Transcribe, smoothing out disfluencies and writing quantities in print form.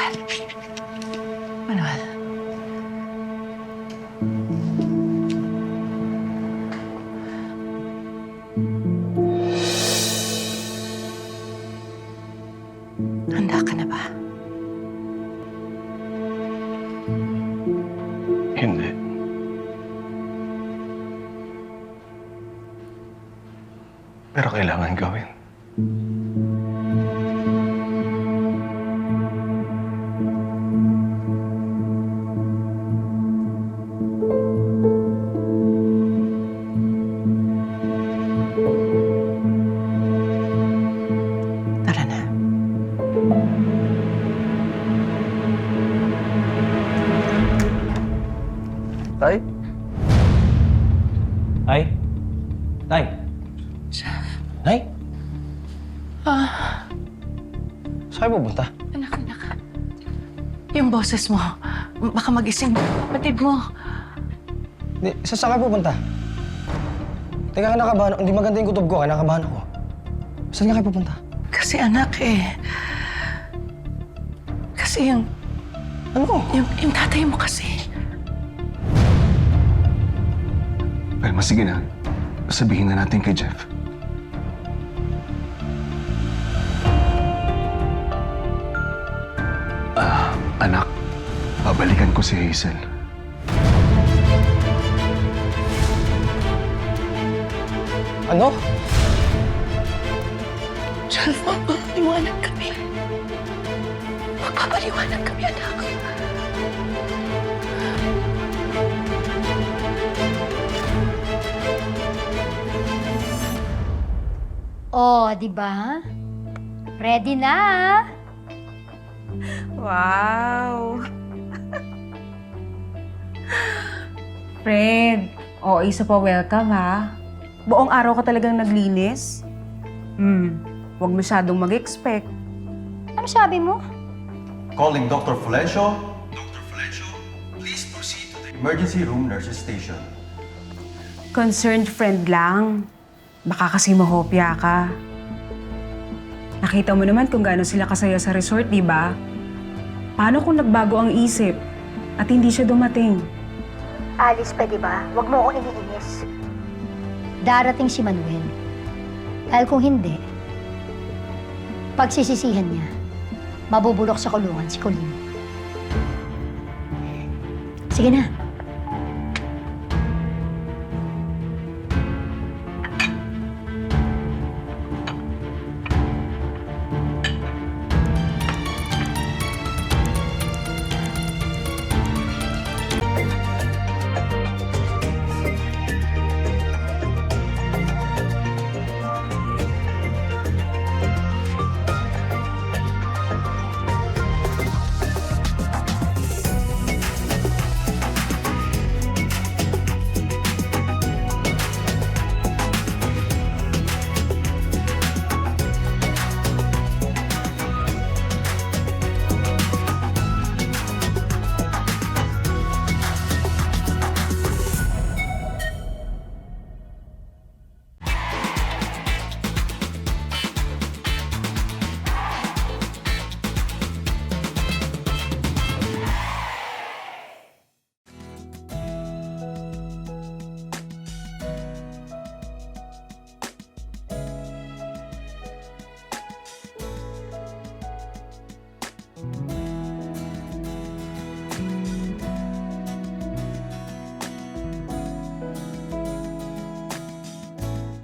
Manuel. Manuel. Handa ka na ba? Hindi. Pero kailangan gawin. Tara na. Tay? Tay? Tay? Tay? Saan kayo pupunta? Anak. Yung boses mo, baka magising kapatid mo. Saan kayo pupunta? Teka, kinakabahan ako. Hindi maganda yung kutob ko. Kinakabahan ako. Saan nga kayo pupunta? Kasi anak Kasi yung Ano? yung tatay mo kasi. Well, mas sige na. Sabihin na natin kay Jeff. Anak, babalikan ko si Hazel. Ano? Jeff, magpapaliwanag kami. Magpapaliwanag kami, anak. Oh, di ba? Ready na. Wow! Fred, isa pa welcome ha. Buong araw ka talagang naglinis. Huwag masyadong mag-expect. Ano sabi mo? Calling Dr. Fulencio. Dr. Fulencio, please proceed to the emergency room nurses station. Concerned friend lang. Baka kasi mahopya ka. Nakita mo naman kung gaano sila kasaya sa resort, di ba? Paano kung nagbago ang isip at hindi siya dumating? Alice, pwede ba? Huwag mo akong iniinis. Darating si Manuel. Dahil kung hindi, pagsisisihan niya, mabubulok sa kulungan si Colleen. Sige na.